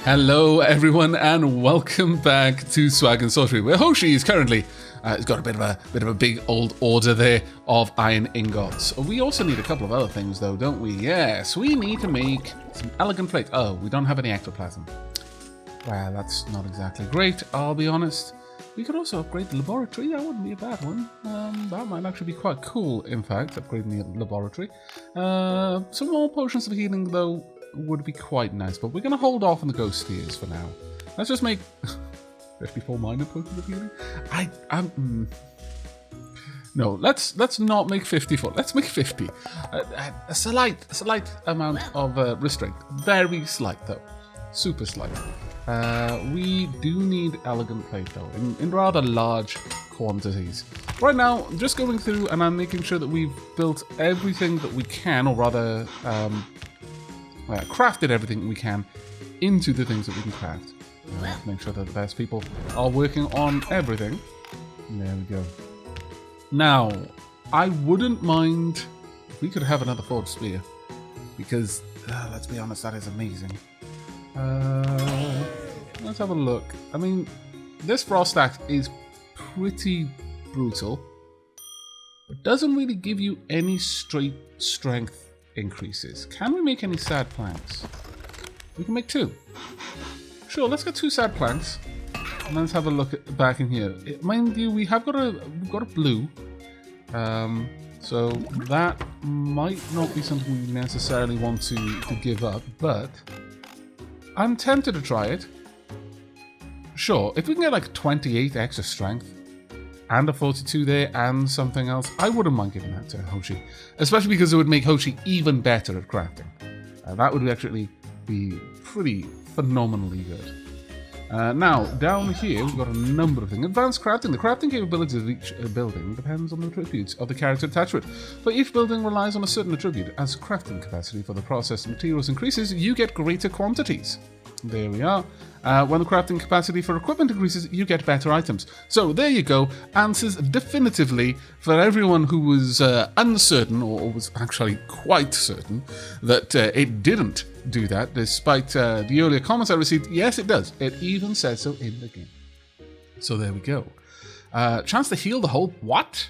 Hello everyone and welcome back to Swag and Sorcery, where Hoshi is currently has got a bit of a big old order there of iron ingots. We also need a couple of other things though, don't we? Yes, we need to make some elegant plate. Oh, we don't have any ectoplasm. Well, that's not exactly great, I'll be honest. We could also upgrade the laboratory, that wouldn't be a bad one. That might actually be quite cool, in fact, upgrading the laboratory. Some more potions of healing though would be quite nice, but we're going to hold off on the ghost spheres for now. Let's just make 54 minor potions of healing. No, let's not make 54. Let's make 50. A slight amount of restraint. Very slight though. Super slight. We do need elegant plate though, in rather large quantities. Right now, I'm just going through and I'm making sure that we've built everything that we can, or rather crafted everything we can into the things that we can craft. Make sure that the best people are working on everything. There we go. Now, I wouldn't mind if we could have another forged spear, because let's be honest, that is amazing. Let's have a look. I mean, this frost axe is pretty brutal. It doesn't really give you any straight strength increases. Can we make any sad planks? We can make 2. Sure, let's get 2 sad planks. And let's have a look at back in here. Mind you, we've got a blue. So that might not be something we necessarily want to give up, but I'm tempted to try it. Sure, if we can get like 28 extra strength and a 42 there and something else, I wouldn't mind giving that to Hoshi. Especially because it would make Hoshi even better at crafting. That would actually be pretty phenomenally good. Now, down here, we've got a number of things. Advanced crafting. The crafting capabilities of each building depends on the attributes of the character attached to it. For each building relies on a certain attribute. As crafting capacity for the processed materials increases, you get greater quantities. There we are. When the crafting capacity for equipment increases, you get better items. So there you go. Answers definitively for everyone who was uncertain, or was actually quite certain, that it didn't do that, despite the earlier comments I received. Yes, it does. It even says so in the game. So there we go. Chance to heal the whole... What?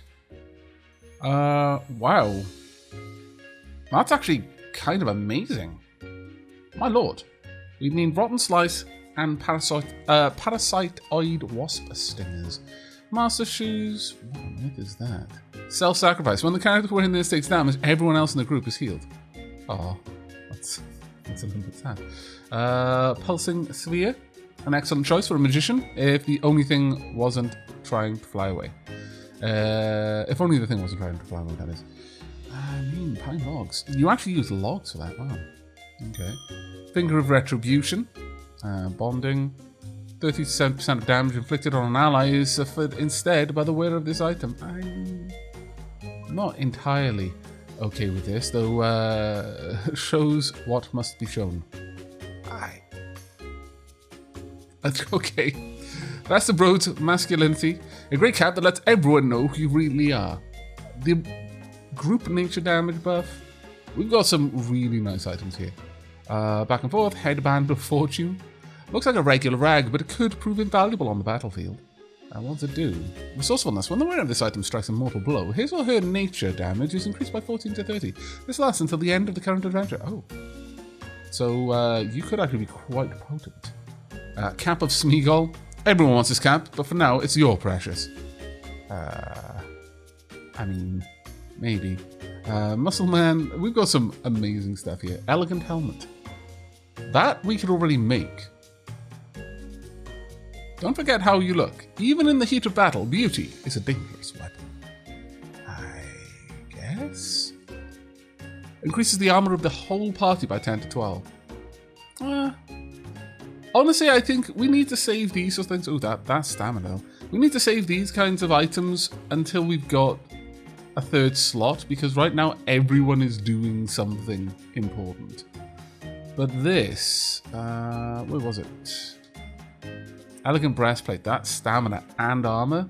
Wow. That's actually kind of amazing. My lord. We need rotten slice and parasitoid wasp stingers. Master shoes. What on earth is that? Self-sacrifice. When the character wearing this takes damage, everyone else in the group is healed. Oh, that's a little bit sad. Pulsing sphere. An excellent choice for a magician if the only thing wasn't trying to fly away. If only the thing wasn't trying to fly away, that is. Pine logs. You actually use logs for that. Wow. Okay. Finger of Retribution. Bonding. 37% of damage inflicted on an ally is suffered instead by the wearer of this item. I'm not entirely okay with this, though shows what must be shown. Okay. That's the broad masculinity. A great cap that lets everyone know who you really are. The group nature damage buff. We've got some really nice items here. Back and forth, headband of fortune. Looks like a regular rag, but it could prove invaluable on the battlefield. What does it do? Resourcefulness. When the wearer of this item strikes a mortal blow, his or her nature damage is increased by 14 to 30. This lasts until the end of the current adventure. Oh. So, you could actually be quite potent. Cap of Smeagol. Everyone wants this cap, but for now, it's your precious. I mean, maybe. Muscle Man. We've got some amazing stuff here. Elegant helmet. That we could already make. Don't forget how you look. Even in the heat of battle, beauty is a dangerous weapon. I guess? Increases the armor of the whole party by 10 to 12. Honestly, I think we need to save these sort of things. Oh, that's stamina. We need to save these kinds of items until we've got a third slot, because right now everyone is doing something important. But this, where was it? Elegant breastplate, that's stamina and armor.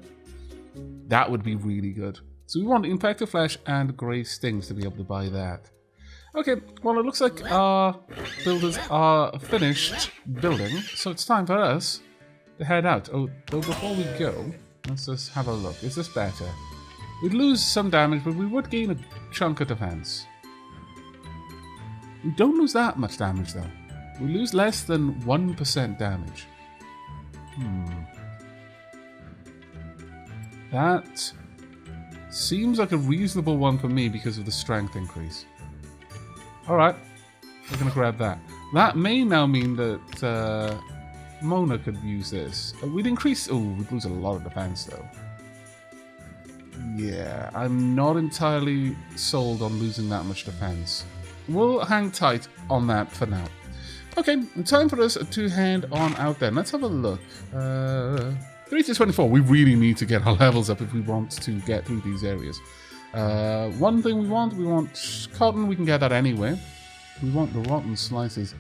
That would be really good. So we want Infected Flesh and Grey Stings to be able to buy that. Okay, well it looks like our builders are finished building, so it's time for us to head out. Oh, though before we go, let's just have a look. Is this better? We'd lose some damage, but we would gain a chunk of defense. We don't lose that much damage though. We lose less than 1% damage. That seems like a reasonable one for me because of the strength increase. Alright, we're going to grab that. That may now mean that Mona could use this. We'd increase... Oh, we'd lose a lot of defense though. Yeah, I'm not entirely sold on losing that much defense. We'll hang tight on that for now. Okay, time for us to head on out then. Let's have a look. 3 to 24. We really need to get our levels up if we want to get through these areas. One thing we want cotton. We can get that anyway. We want the rotten slices.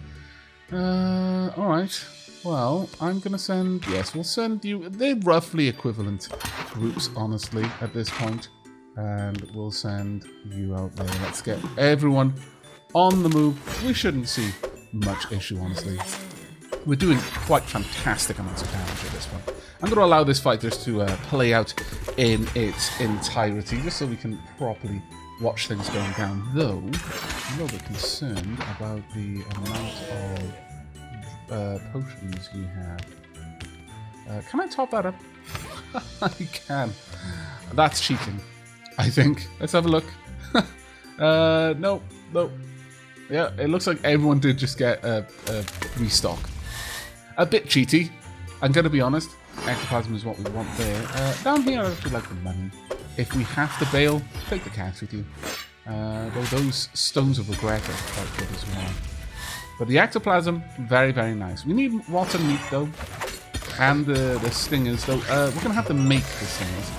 Alright. Well, I'm going to send... Yes, we'll send you... They're roughly equivalent groups, honestly, at this point. And we'll send you out there. Let's get everyone on the move. We shouldn't see much issue, honestly. We're doing quite fantastic amounts of damage at this point. I'm going to allow this fight just to play out in its entirety, just so we can properly watch things going down. Though, I'm a little bit concerned about the amount of potions you have. Can I top that up? I can. That's cheating, I think. Let's have a look. No. Yeah, it looks like everyone did just get a restock. A bit cheaty, I'm going to be honest. Ectoplasm is what we want there. Down here, I actually like the money. If we have to bail, take the cash with you. Though those stones of regret are quite good as well. But the ectoplasm, very, very nice. We need rotten meat, though. And the stingers, though. We're going to have to make the stingers,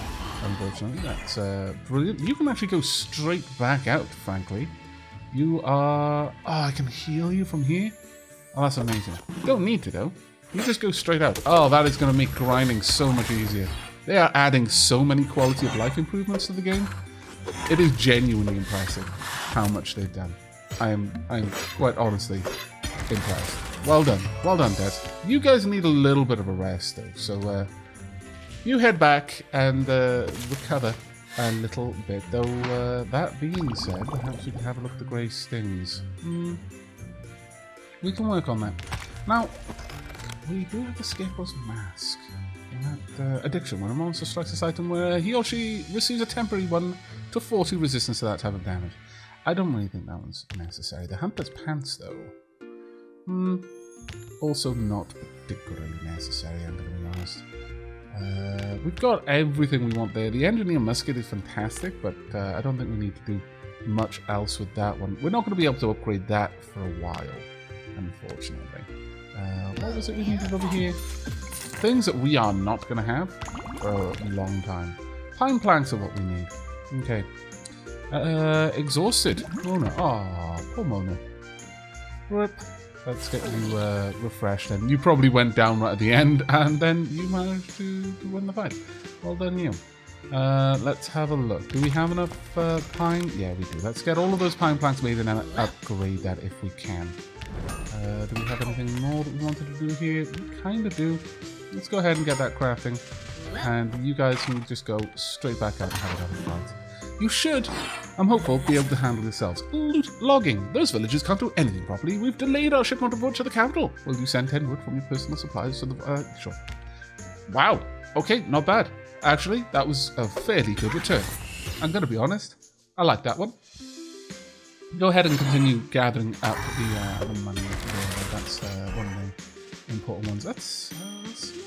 unfortunately. That's brilliant. You can actually go straight back out, frankly. You are... Oh, I can heal you from here? Oh, that's amazing. You don't need to, though. You just go straight out. Oh, that is going to make grinding so much easier. They are adding so many quality of life improvements to the game. It is genuinely impressive how much they've done. I'm quite honestly impressed. Well done, Des. You guys need a little bit of a rest, though. So you head back and recover a little bit. Though that being said, perhaps you can have a look at the grey stings. We can work on that. Now, we do have the Scarecrow's Mask. That addiction, when a monster strikes this item where he or she receives a temporary 1 to 40 resistance to that type of damage. I don't really think that one's necessary. The Hunter's Pants, though. Also not particularly necessary, I'm going to be honest. We've got everything we want there. The Engineer Musket is fantastic, but I don't think we need to do much else with that one. We're not going to be able to upgrade that for a while, unfortunately. What was it we needed over here? Things that we are not going to have for a long time. Pine planks are what we need. Okay. Exhausted. Mona. Aw, poor Mona. Rip. Let's get you refreshed then. You probably went down right at the end and then you managed to win the fight. Well done you. Let's have a look. Do we have enough pine? Yeah, we do. Let's get all of those pine planks made and then upgrade that if we can. Do we have anything more that we wanted to do here? We kind of do. Let's go ahead and get that crafting. And you guys can just go straight back out and have another fight. You should, I'm hopeful, be able to handle yourselves. Loot logging. Those villagers can't do anything properly. We've delayed our shipment of wood to the capital. Will you send 10 wood from your personal supplies to the... Sure. Wow. Okay, not bad. Actually, that was a fairly good return. I'm going to be honest. I like that one. Go ahead and continue gathering up the money. That's one of the important ones. That's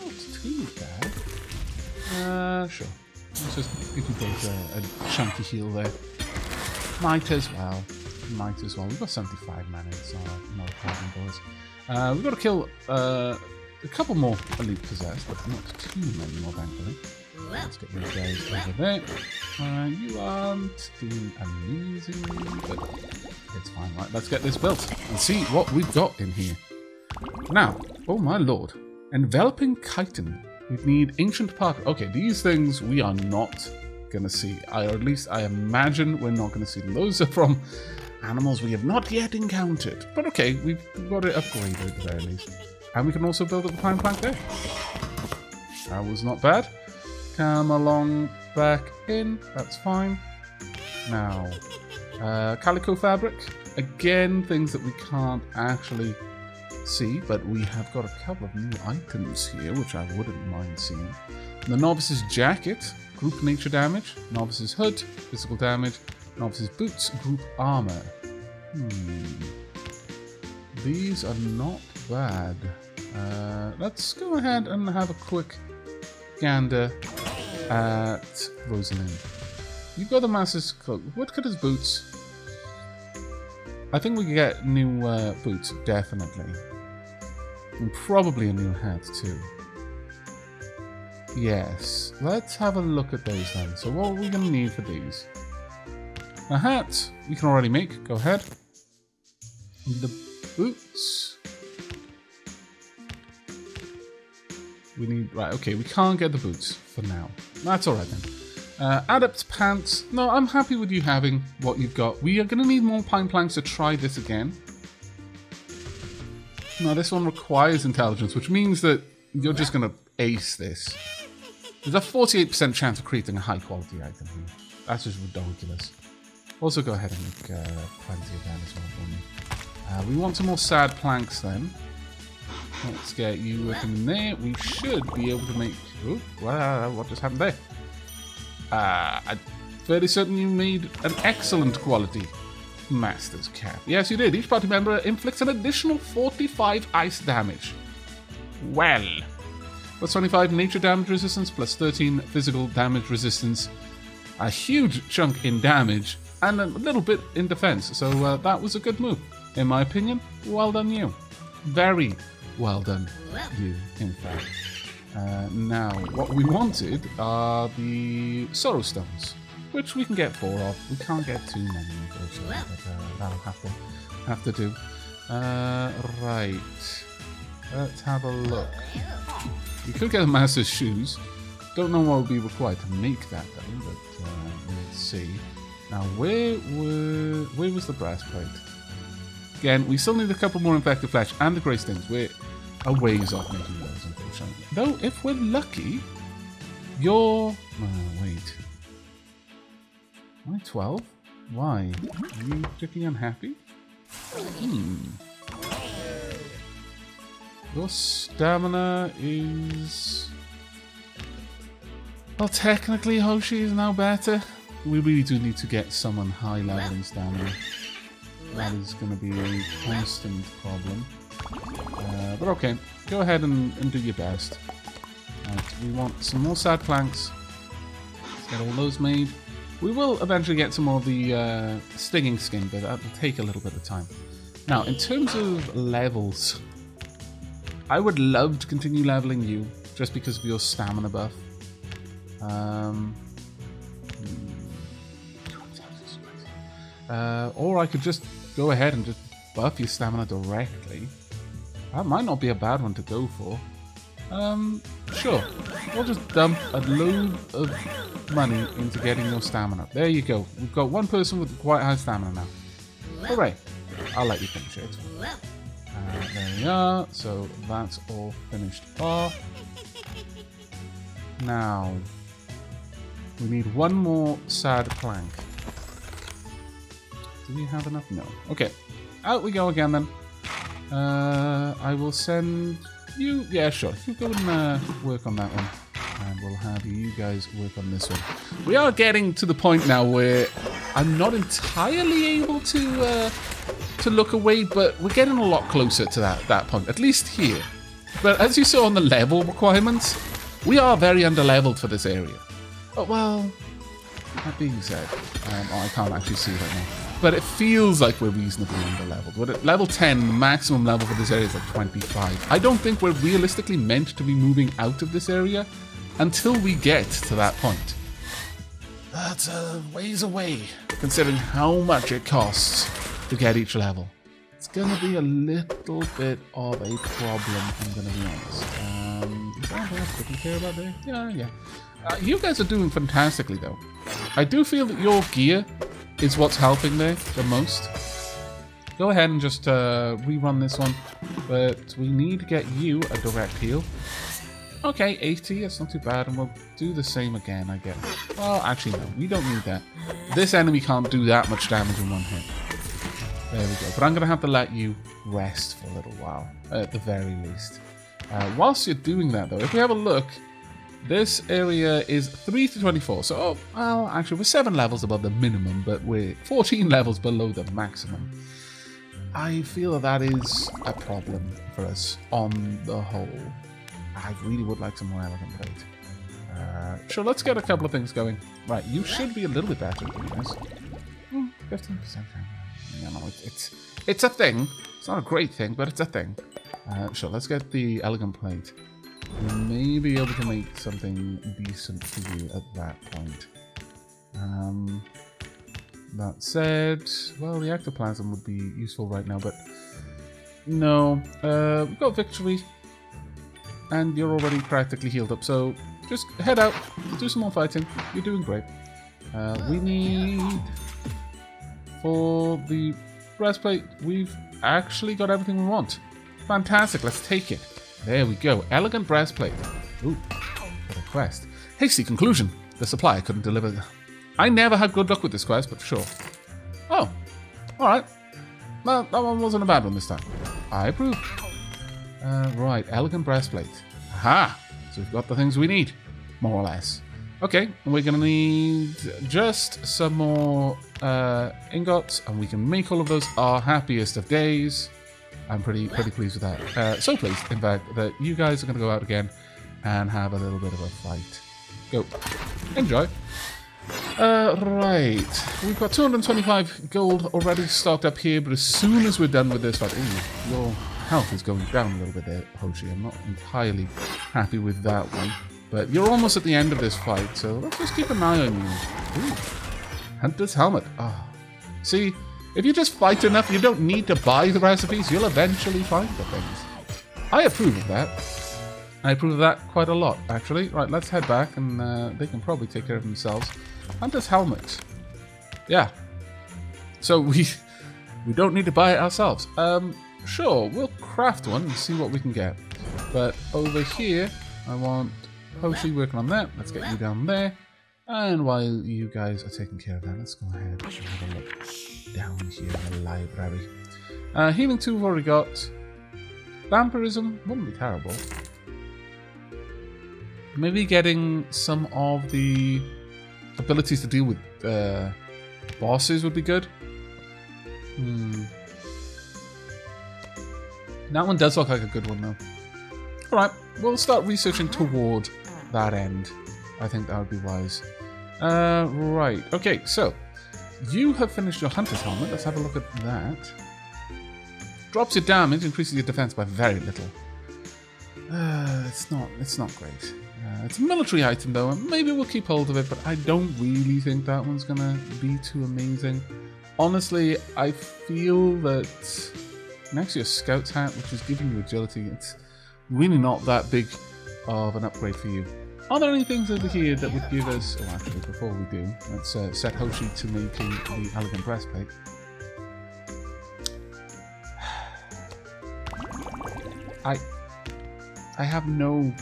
not too bad. Sure. Let's just give you both a chunky heal there. Might as well. We've got 75 mana, so not a problem, boys. We've got to kill a couple more elite possessed, but not too many more, thankfully. Let's get these guys over there. You aren't doing amazing, but it's fine. Right, let's get this built and see what we've got in here. Now, oh my lord. Enveloping chitin. We need ancient park. Okay, these things we are not going to see. Or at least I imagine we're not going to see them. Those are from Animals we have not yet encountered. But okay, we've got it upgraded at the very least. And we can also build up the pine plank there. That was not bad. Come along back in. That's fine. Now, calico fabric. Again, things that we can't actually see, but we have got a couple of new items here, which I wouldn't mind seeing. The Novice's Jacket, group nature damage. Novice's Hood, physical damage. Novice's Boots, group armor. These are not bad. Let's go ahead and have a quick gander at Rosalind. You've got the Master's Cloak. Woodcutter's Boots. I think we can get new boots, definitely. And probably a new hat, too. Yes. Let's have a look at those then. So what are we going to need for these? A hat, we can already make. Go ahead. The boots. We need... Right, okay, we can't get the boots for now. That's alright then. Adept pants. No, I'm happy with you having what you've got. We are going to need more pine planks to try this again. No, this one requires intelligence, which means that you're just going to ace this. There's a 48% chance of creating a high quality item here. That's just ridiculous. Also go ahead and make plenty of that as well for me. We want some more sad planks then. Let's get you working in there. We should be able to make... Ooh, what just happened there? I'm fairly certain you made an excellent quality Master's Cap. Yes, you did. Each party member inflicts an additional 45 ice damage. Well. Plus 25 nature damage resistance, plus 13 physical damage resistance. A huge chunk in damage, and a little bit in defense. So that was a good move. In my opinion, well done you. Very well done you, in fact. Now, what we wanted are the Sorrow Stones, which we can get 4 of. We can't get too many, unfortunately, but that'll have to do. Right. Let's have a look. We could get a Master's Shoes. Don't know what would be required to make that, though, but let's see. Now, where was the breastplate? Again, we still need a couple more infected flesh and the grey stings. We're a ways off making those, unfortunately. Though, if we're lucky, you're... Oh, wait. Why 12? Why? Are you particularly unhappy? Your stamina is... Well, technically, Hoshi is now better. We really do need to get someone high level in stamina. That is going to be a constant problem. But okay, go ahead and do your best. Right, we want some more sad planks. Let's get all those made. We will eventually get some more of the stinging skin, but that will take a little bit of time. Now, in terms of levels, I would love to continue leveling you just because of your stamina buff. Or I could just go ahead and just buff your stamina directly. That might not be a bad one to go for. Sure. We'll just dump a load of money into getting your stamina. There you go. We've got one person with quite high stamina now. Hooray. I'll let you finish it. There we are. So that's all finished off. Now, we need one more sad plank. Do we have enough? No. Okay. Out we go again then. I will send you... Yeah, sure. You go and work on that one. And we'll have you guys work on this one. We are getting to the point now where I'm not entirely able to look away, but we're getting a lot closer to that point. At least here. But as you saw on the level requirements, we are very underleveled for this area. Oh, well... That being said... I can't actually see right now. But it feels like we're reasonably underleveled. We're at level 10, the maximum level for this area is like 25. I don't think we're realistically meant to be moving out of this area until we get to that point. That's a ways away, considering how much it costs to get each level. It's going to be a little bit of a problem, I'm going to be honest. Is that anything else I can care about there? Yeah. You guys are doing fantastically, though. I do feel that your gear is what's helping there the most. go ahead and just rerun this one. But we need to get you a direct heal. Okay, 80, that's not too bad, and we'll do the same again, I guess. Well, actually, no, we don't need that. This enemy can't do that much damage in one hit. There we go. But I'm going to have to let you rest for a little while, at the very least. Whilst you're doing that, though, if we have a look, this area is 3 to 24. So, oh, well, actually, we're 7 levels above the minimum, but we're 14 levels below the maximum. I feel that that is a problem for us on the whole. I really would like some more elegant blade. Sure, let's get a couple of things going. Right, you should be a little bit better than this. 15%. You know, it's a thing. It's not a great thing, but it's a thing. Sure, let's get the elegant plate. We may be able to make something decent for you at that point. That said, well, the ectoplasm would be useful right now, but no. We've got victory, and you're already practically healed up, so just head out, do some more fighting. You're doing great. We need... For the breastplate, we've actually got everything we want. Fantastic, let's take it. There we go, elegant breastplate. Ooh, what a quest. Hasty conclusion. The supplier couldn't deliver. I never had good luck with this quest, but sure. Oh, alright. Well, that one wasn't a bad one this time. I approve. Right, elegant breastplate. Aha! So we've got the things we need, more or less. Okay, we're going to need just some more ingots, and we can make all of those our happiest of days. I'm pretty pleased with that. So pleased, in fact, that you guys are going to go out again and have a little bit of a fight. Go. Enjoy. Right. We've got 225 gold already stocked up here, but as soon as we're done with this fight... Ooh, your health is going down a little bit there, Hoshi. I'm not entirely happy with that one. But you're almost at the end of this fight, so let's just keep an eye on you. Ooh. Hunter's helmet. Oh. See, if you just fight enough, you don't need to buy the recipes. You'll eventually find the things. I approve of that. I approve of that quite a lot, actually. Right, let's head back, and they can probably take care of themselves. Hunter's helmet. Yeah. So we don't need to buy it ourselves. Sure, we'll craft one and see what we can get. But over here, I want... Hoshi working on that. Let's get you down there. And while you guys are taking care of that, let's go ahead and have a look down here in the library. Healing 2 we've already got. Vampirism wouldn't be terrible. Maybe getting some of the abilities to deal with bosses would be good. That one does look like a good one though. Alright, we'll start researching toward that end. I think that would be wise. Right, okay, so you have finished your hunter's helmet. Let's have a look at that. Drops your damage, increases your defense by very little. It's not great. It's a military item though, and maybe we'll keep hold of it, but I don't really think that one's gonna be too amazing. Honestly, I feel that next to your scout's hat, which is giving you agility, it's really not that big of an upgrade for you. Are there any things over here that would give us... Oh, actually, before we do, let's set Hoshi to making the elegant breastplate. I have no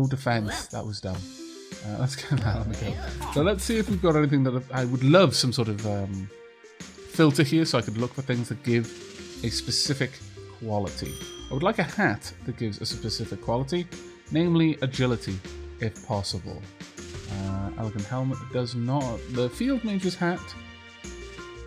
defense. That was dumb. Let's get that on the go. So let's see if we've got anything that I would love some sort of filter here, so I could look for things that give a specific quality. I would like a hat that gives a specific quality, namely agility, if possible. Elegant helmet does not. The field mage's hat.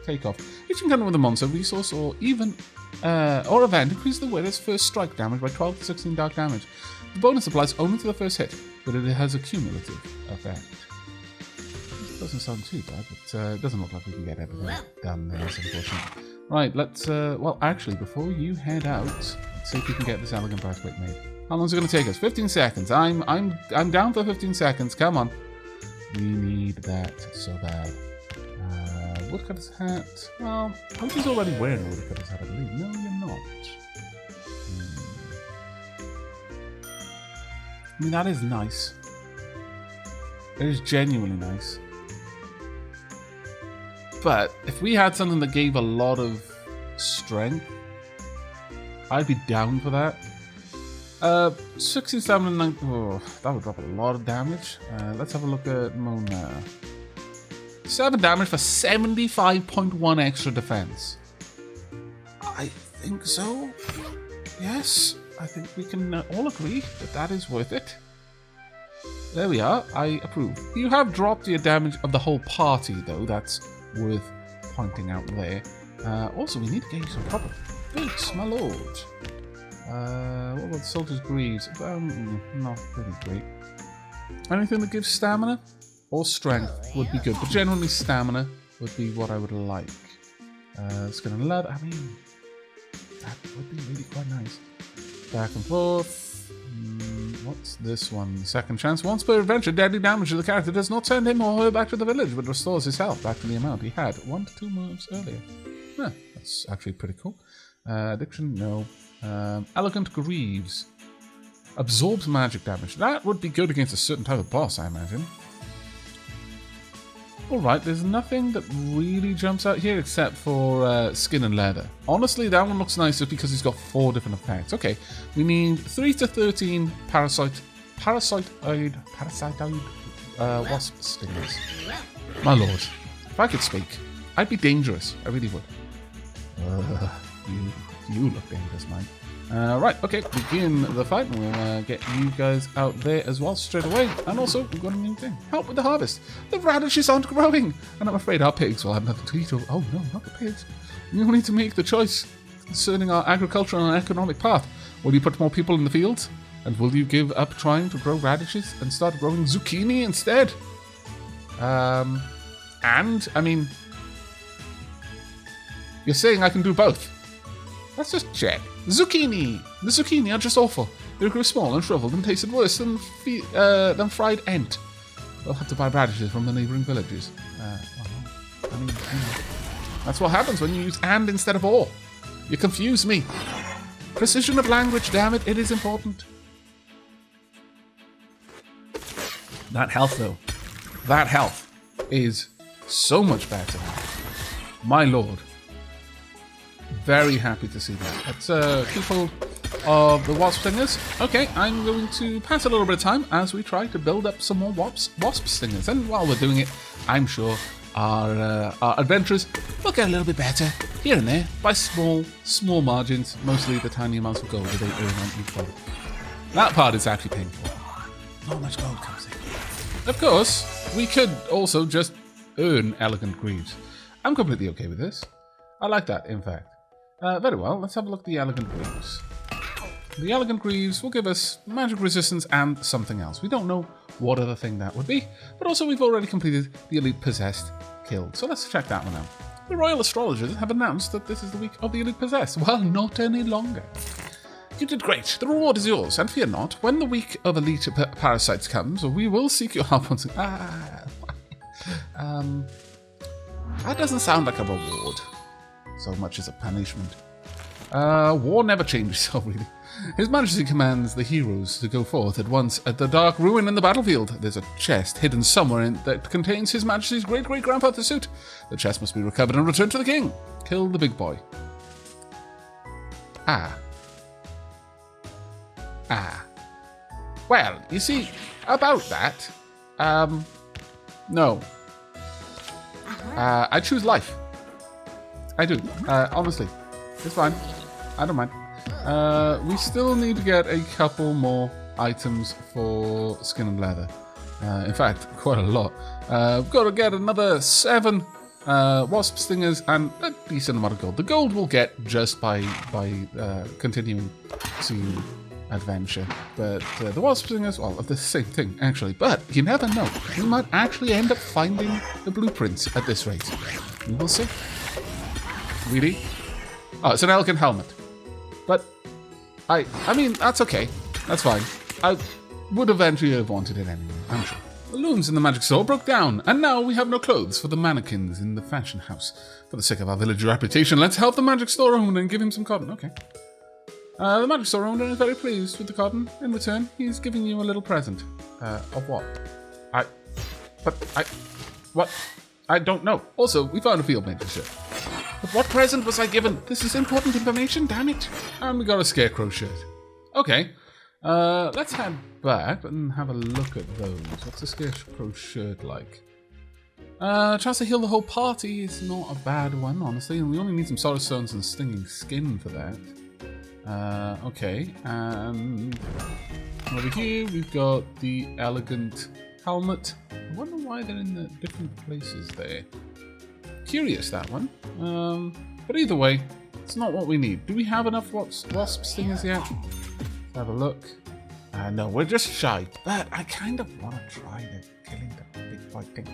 Take off. Each encounter with a monster, resource, or even or event increases the wearer's first strike damage by 12 to 16 dark damage. The bonus applies only to the first hit, but it has a cumulative effect. It doesn't sound too bad, but it doesn't look like we can get everything done there, unfortunately. Right, let's, well, actually, before you head out, let's see if we can get this elegant breastplate made. How long is it going to take us? 15 seconds. I'm down for 15 seconds. Come on. We need that so bad. Woodcutter's hat. Well, Hoshi's already wearing a woodcutter's hat, I believe. No, you're not. I mean, that is nice. It is genuinely nice. But if we had something that gave a lot of strength. I'd be down for that. 67 and 9. Oh, that would drop a lot of damage. Let's have a look at Mona. 7 damage for 75.1 extra defense. I think so. Yes, I think we can all agree that that is worth it. There we are. I approve. You have dropped your damage of the whole party, though. That's worth pointing out there. Also, we need to get you some proper boots, my lord. What about Soldier's Greaves? Not really great. Anything that gives stamina or strength would be good, but generally stamina would be what I would like. Skin and leather, I mean, that would be really quite nice. Back and forth. What's this one? Second chance. Once per adventure, deadly damage to the character does not send him or her back to the village, but restores his health back to the amount he had 1 to 2 moves earlier. Huh, that's actually pretty cool. Addiction, no. Elegant Greaves. Absorbs magic damage. That would be good against a certain type of boss, I imagine. Alright, there's nothing that really jumps out here except for skin and leather. Honestly, that one looks nice just because he's got 4 different effects. Okay, we need 3 to 13 parasitoid wasp stingers. My lord, if I could speak, I'd be dangerous. I really would. You look dangerous, man. Right, okay, begin the fight. We'll get you guys out there as well straight away. And also, we've got a new thing. Help with the harvest. The radishes aren't growing. And I'm afraid our pigs will have nothing to eat. Oh no, not the pigs. We'll need to make the choice concerning our agricultural and economic path. Will you put more people in the fields? And will you give up trying to grow radishes and start growing zucchini instead? And, I mean, you're saying I can do both. Let's just check. Zucchini! The zucchini are just awful. They grew small and shriveled and tasted worse than fried ent. We'll have to buy radishes from the neighbouring villages. I mean, that's what happens when you use and instead of or. You confuse me. Precision of language, damn it, it is important. That health, though. That health is so much better. My lord. Very happy to see that. Let's keep hold of the wasp stingers. Okay, I'm going to pass a little bit of time as we try to build up some more wasp stingers. And while we're doing it, I'm sure our adventurers will get a little bit better here and there by small margins, mostly the tiny amounts of gold that they earn on each one. That part is actually painful. Not much gold comes in. Of course, we could also just earn elegant greaves. I'm completely okay with this. I like that, in fact. Very well, let's have a look at the Elegant Greaves. The Elegant Greaves will give us magic resistance and something else. We don't know what other thing that would be, but also we've already completed the Elite Possessed Guild, so let's check that one out. The Royal Astrologers have announced that this is the week of the Elite Possessed. Well, not any longer. You did great. The reward is yours, and fear not. When the week of Elite Parasites comes, we will seek your help once again. That doesn't sound like a reward so much as a punishment. War never changes so really. His Majesty commands the heroes to go forth at once at the dark ruin in the battlefield. There's a chest hidden somewhere that contains His Majesty's great-great-grandfather's suit. The chest must be recovered and returned to the king. Kill the big boy. Well, you see, about that, no. I choose life. I do. Honestly. It's fine. I don't mind. We still need to get a couple more items for skin and leather. In fact, quite a lot. We've got to get another 7 wasp stingers and a decent amount of gold. The gold we'll get just by continuing to adventure. But the wasp stingers, well, the same thing, actually. But you never know. We might actually end up finding the blueprints at this rate. We will see. Really? Oh, it's an elegant helmet. But, I mean, that's okay. That's fine. I would eventually have wanted it anyway, I'm sure. The looms in the magic store broke down, and now we have no clothes for the mannequins in the fashion house. For the sake of our village reputation, let's help the magic store owner and give him some cotton. Okay. The magic store owner is very pleased with the cotton. In return, he's giving you a little present. Of what? What? I don't know. Also, we found a field major shirt. But what present was I given? This is important information, damn it. And we got a scarecrow shirt. Okay. Let's head back and have a look at those. What's a scarecrow shirt like? Chance to heal the whole party is not a bad one, honestly. And we only need some solar stones and stinging skin for that. Okay. And over here we've got the elegant helmet. I wonder why they're in the different places there. Curious, that one. But either way, it's not what we need. Do we have enough wasp stingers yet? Let's have a look. No, we're just shy. But I kind of want to try killing the big white thing.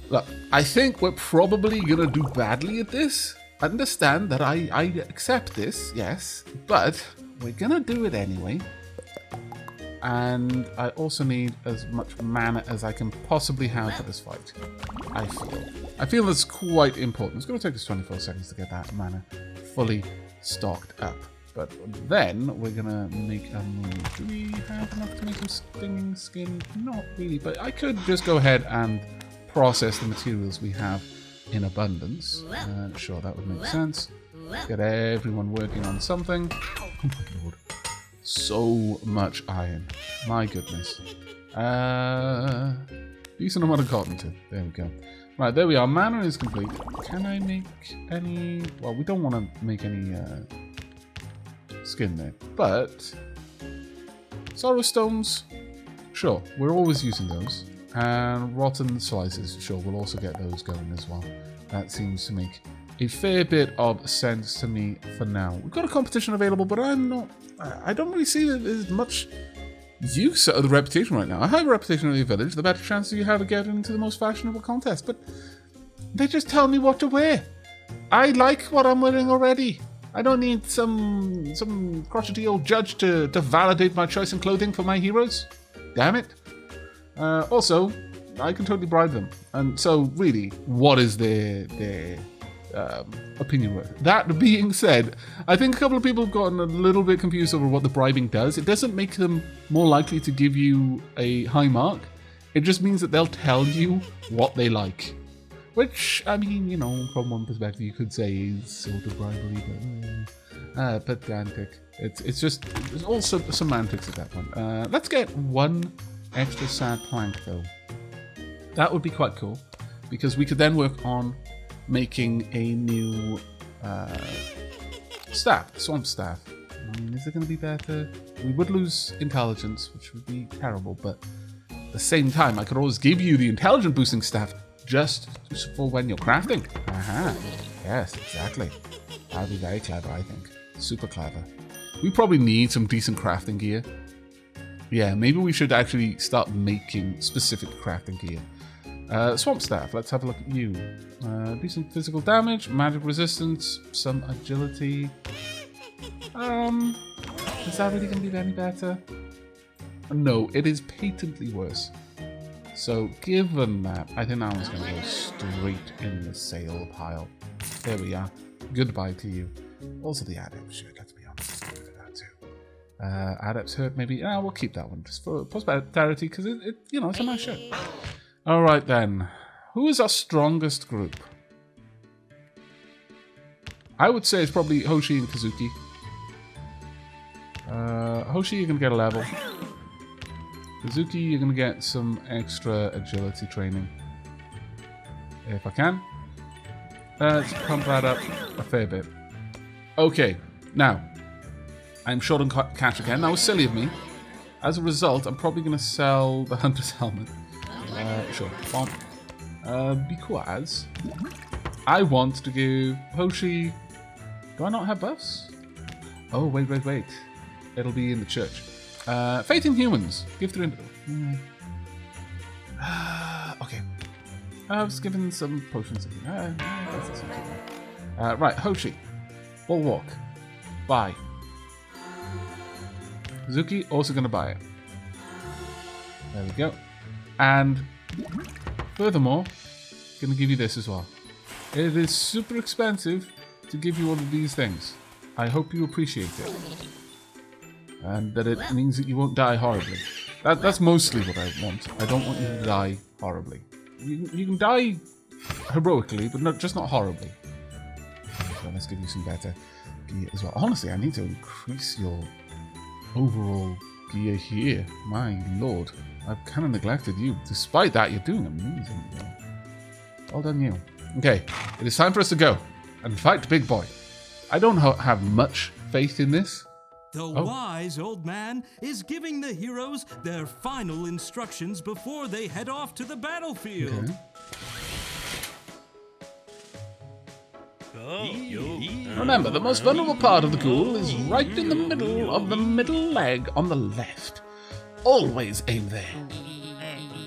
Look, I think we're probably going to do badly at this. Understand that I accept this, yes. But we're going to do it anyway. And I also need as much mana as I can possibly have for this fight. I feel that's quite important. It's going to take us 24 seconds to get that mana fully stocked up. But then we're going to make a move. Do we have enough to make some stinging skin? Not really, but I could just go ahead and process the materials we have in abundance. Sure, that would make sense. Get everyone working on something. Oh my lord. So much iron. My goodness. Decent amount of cotton too. There we go. Right, there we are. Mana is complete. Can I make any... Well, we don't want to make any skin there. But... Sorrow stones. Sure, we're always using those. And rotten slices. Sure, we'll also get those going as well. That seems to make a fair bit of sense to me for now. We've got a competition available, but I don't really see that there's much use out of the reputation right now. A higher reputation in your village, the better chance you have of getting into the most fashionable contest. But they just tell me what to wear. I like what I'm wearing already. I don't need some crotchety old judge to validate my choice in clothing for my heroes. Damn it. Also, I can totally bribe them. And so, really, what is their opinion worth? That being said, I think a couple of people have gotten a little bit confused over what the bribing does. It doesn't make them more likely to give you a high mark. It just means that they'll tell you what they like. Which, I mean, you know, from one perspective you could say is sort of bribery, but pedantic. It's just, there's also semantics at that point. Let's get one extra sad plank though. That would be quite cool, because we could then work on making a new staff, swamp staff. I mean, is it going to be better? We would lose intelligence, which would be terrible, but at the same time, I could always give you the intelligence boosting staff just for when you're crafting. Aha, yes, exactly. That would be very clever, I think. Super clever. We probably need some decent crafting gear. Yeah, maybe we should actually start making specific crafting gear. Swamp staff, let's have a look at you. Decent physical damage, magic resistance, some agility. Is that really going to be any better? No, it is patently worse. So, given that, I think that one's going to go straight in the sale pile. There we are. Goodbye to you. Also the adept shirt, let's be honest. Let's do that too. Adept's hurt, maybe. Yeah, we'll keep that one just for posterity, because you know, it's a nice shirt. Alright then. Who is our strongest group? I would say it's probably Hoshi and Kazuki. Hoshi, you're going to get a level. Kazuki, you're going to get some extra agility training. If I can. Let's pump that up a fair bit. Okay, now. I'm short on cash again. That was silly of me. As a result, I'm probably going to sell the Hunter's Helmet. Sure, because I want to give Hoshi... Do I not have buffs? Oh, wait. It'll be in the church. Faith in Humans. Give 300... okay. I was given some potions. Right, Hoshi. Bulwark. Buy. Kazuki, also going to buy it. There we go. And furthermore, going to give you this as well. It is super expensive to give you all of these things. I hope you appreciate it. And that it means that you won't die horribly. That's mostly what I want. I don't want you to die horribly. You can die heroically, but just not horribly. So let's give you some better gear as well. Honestly, I need to increase your overall gear here. My lord, I've kind of neglected you. Despite that, you're doing amazing. Well done, you. Okay, it is time for us to go and fight Big Boy. I don't have much faith in this. The wise old man is giving the heroes their final instructions before they head off to the battlefield. Okay. Remember, the most vulnerable part of the ghoul is right in the middle of the middle leg on the left. Always aim there.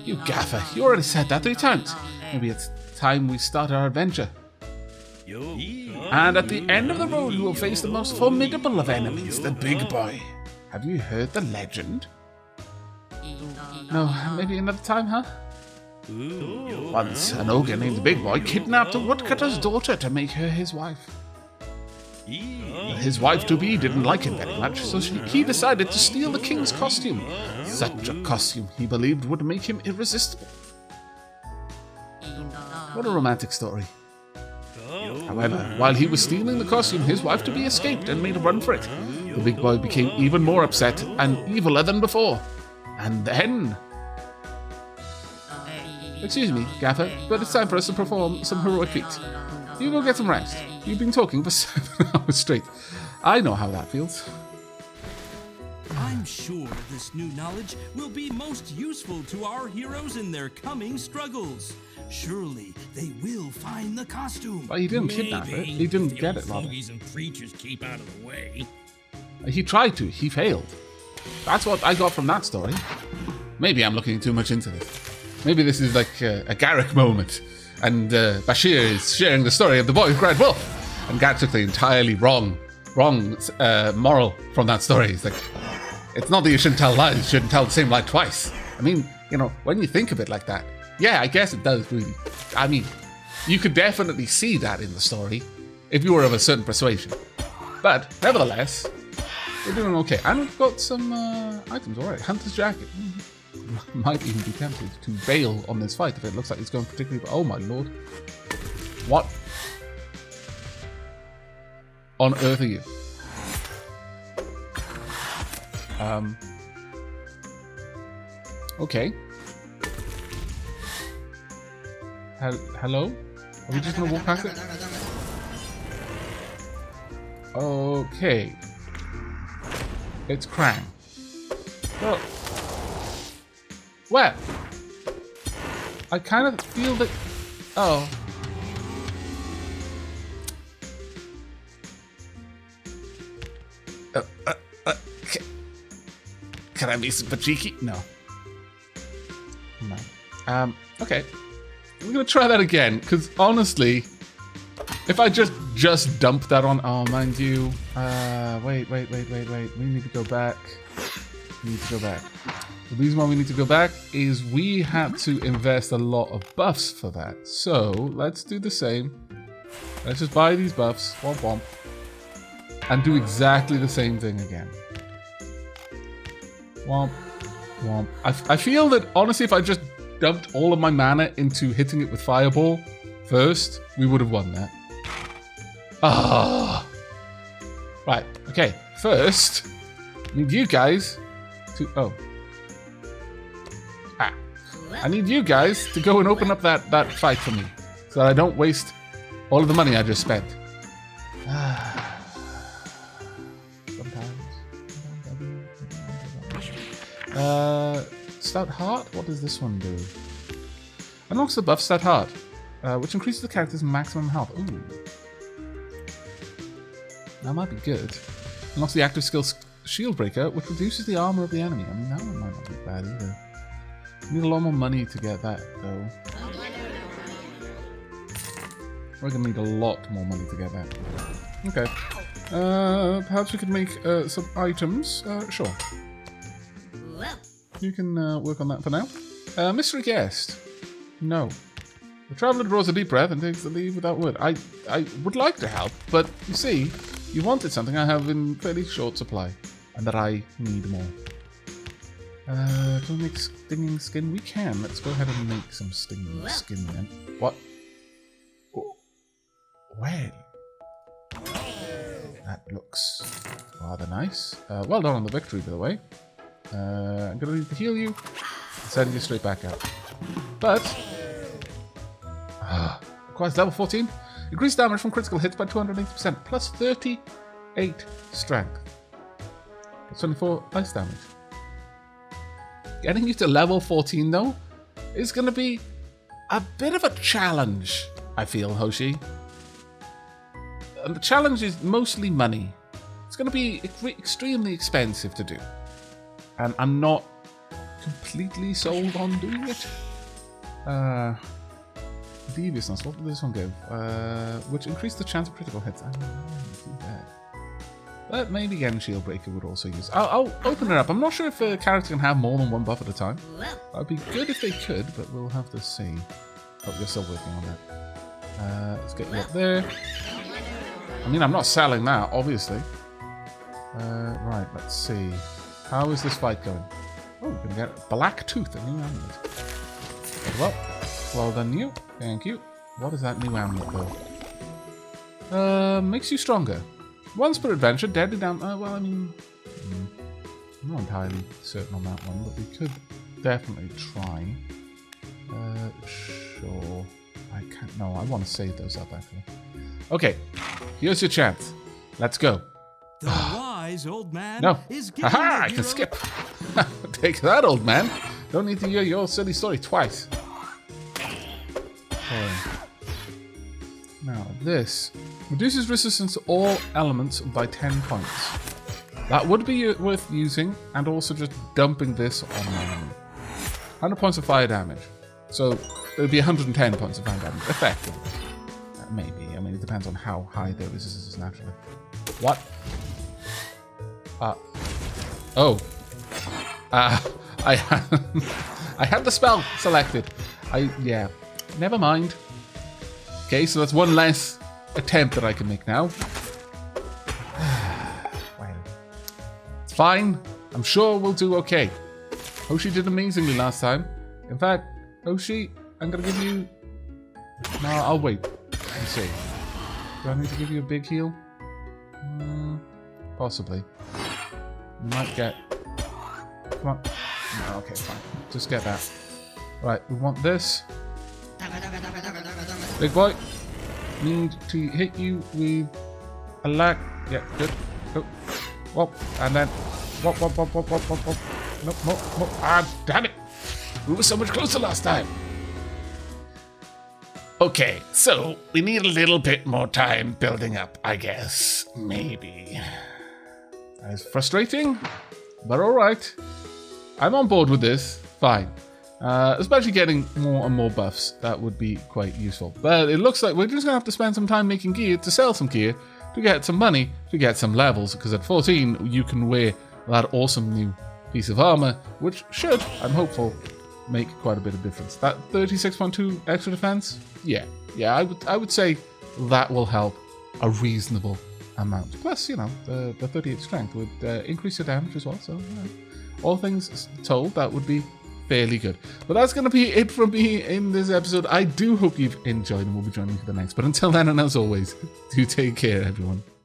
You gaffer, you already said that 3 times. Maybe it's time we start our adventure. And at the end of the road, you will face the most formidable of enemies, the Big Boy. Have you heard the legend? No, maybe another time, huh? Once, an ogre named the Big Boy kidnapped a woodcutter's daughter to make her his wife. His wife-to-be didn't like him very much, so he decided to steal the king's costume. Such a costume he believed would make him irresistible. What a romantic story. However, while he was stealing the costume, his wife-to-be escaped and made a run for it. The Big Boy became even more upset and eviler than before. And then... Excuse me, Gaffer, but it's time for us to perform some heroic feats. You go get some rest. You've been talking for 7 hours straight. I know how that feels. I'm sure this new knowledge will be most useful to our heroes in their coming struggles. Surely they will find the costume. Well, he didn't kidnap it. He didn't get it, rather. And creatures keep out of the way. He tried to. He failed. That's what I got from that story. Maybe I'm looking too much into this. Maybe this is like a Garrick moment, and Bashir is sharing the story of the boy who cried wolf, and Garrick took the entirely wrong moral from that story. It's like, it's not that you shouldn't tell lies, you shouldn't tell the same lie twice. I mean, you know, when you think of it like that, yeah, I guess it does really. I mean, you could definitely see that in the story if you were of a certain persuasion. But nevertheless, we're doing okay. And we've got some items, alright. Hunter's jacket. Might even be tempted to bail on this fight if it looks like it's going particularly... Oh my lord. What on earth are you? Okay. Hello? Are we just gonna walk past it? Okay. It's Krang. Well, where? I kind of feel that... Oh. Can I be super cheeky? No. No. Okay. We're gonna try that again, because honestly, if I just dump that on... Oh, mind you. Wait. We need to go back. The reason why we need to go back is we had to invest a lot of buffs for that. So, let's do the same. Let's just buy these buffs. Womp womp. And do exactly the same thing again. Womp womp. I feel that, honestly, if I just dumped all of my mana into hitting it with Fireball first, we would have won that. Ah. Right, okay. First, I need you guys to... Oh. I need you guys to go and open up that fight for me, so that I don't waste all of the money I just spent. Stout Heart? What does this one do? Unlocks the buff Stout Heart, which increases the character's maximum health. Ooh. That might be good. Unlocks the active skill Shield Breaker, which reduces the armor of the enemy. I mean, that one might not be bad either. Need a lot more money to get that, though. We're gonna need a lot more money to get that. Okay. Perhaps we could make some items. Sure. You can work on that for now. Mystery guest. No. The traveller draws a deep breath and takes the leave without word. I would like to help, but you see, you wanted something I have in fairly short supply, and that I need more. Can we make stinging skin? We can. Let's go ahead and make some stinging skin then. What? Well, that looks rather nice. Well done on the victory, by the way. I'm going to need to heal you and send you straight back out. But, requires level 14. Increased damage from critical hits by 280%, plus 38 strength. That's 24 ice damage. Getting you to level 14, though, is going to be a bit of a challenge, I feel, Hoshi. And the challenge is mostly money. It's going to be extremely expensive to do. And I'm not completely sold on doing it. Deviousness, what will this one give? Which increased the chance of critical hits. I don't know, too bad. But maybe again, Shield Breaker would also use. I'll open it up. I'm not sure if a character can have more than one buff at a time. That would be good if they could, but we'll have to see. Oh, you're still working on that. Let's get you up there. I mean, I'm not selling that, obviously. Right, let's see. How is this fight going? Oh, we're going to get Black Tooth, a new amulet. Well done you. Thank you. What is that new amulet, though? Makes you stronger. Once per adventure, deadly down. Well, I mean, I'm not entirely certain on that one, but we could definitely try. Sure. I can't. No, I want to save those up, actually. Okay, here's your chance. Let's go. The wise old man No. is giving Aha! the I can hero- skip. Take that, old man. Don't need to hear your silly story twice. Okay. Now, this reduces resistance to all elements by 10 points. That would be worth using, and also just dumping this on an enemy. 100 points of fire damage. So, it would be 110 points of fire damage, effectively. Maybe. I mean, it depends on how high the resistance is naturally. What? I had the spell selected. Yeah. Never mind. Okay, so that's one less attempt that I can make now. Well, it's fine. I'm sure we'll do okay. Hoshi did amazingly last time. In fact, Hoshi, I'm gonna give you... No, I'll wait. Let's see. Do I need to give you a big heal? Possibly. You might get... Come on. No, okay, fine. Just get that. Right, we want this. Big boy. Need to hit you with a lag. Yeah, good. Go. Whoop. And then... Whoop, whoop, whoop, whoop, whoop, whoop, whoop. Nope, nope, nope. Ah, damn it. We were so much closer last time. Okay, so we need a little bit more time building up, I guess. Maybe. That is frustrating, but alright. I'm on board with this. Fine. Especially getting more and more buffs. That would be quite useful. But it looks like we're just going to have to spend some time making gear to sell some gear, to get some money, to get some levels. Because at 14, you can wear that awesome new piece of armor, which should, I'm hopeful, make quite a bit of difference. That 36.2 extra defense? Yeah, I would say that will help a reasonable amount. Plus, you know, the 38 strength would increase your damage as well. So, all things told, that would be fairly good. But that's going to be it from me in this episode. I do hope you've enjoyed, and we'll be joining you for the next. But until then, and as always, do take care, everyone.